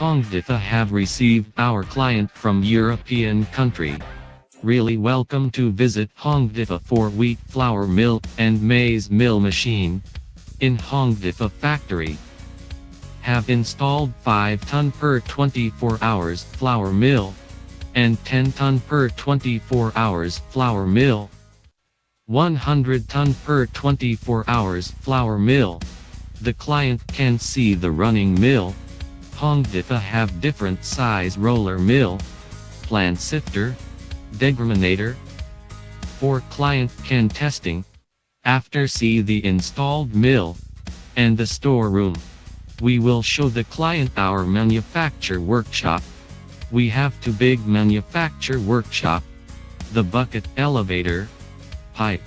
Hongdifa have received our client from European country. Really welcome to visit Hongdifa for wheat flour mill and maize mill machine in Hongdifa factory. Have installed 5 ton per 24 hours flour mill and 10 ton per 24 hours flour mill. 100 ton per 24 hours flour mill. The client can see the running mill. Hongdifa have different size roller mill, plant sifter, degrminator. For client can testing. After see the installed mill and the storeroom. We will show the client our manufacture workshop. We have 2 big manufacture workshop. The bucket elevator, pipe,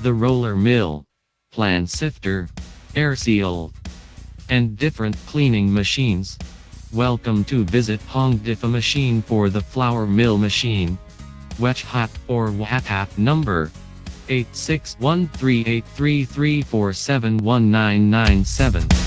the roller mill, plant sifter, air seal, and different cleaning machines. Welcome to visit Hongdifa machine for the flour mill machine. WhatsApp or WhatsApp number 86138334719997.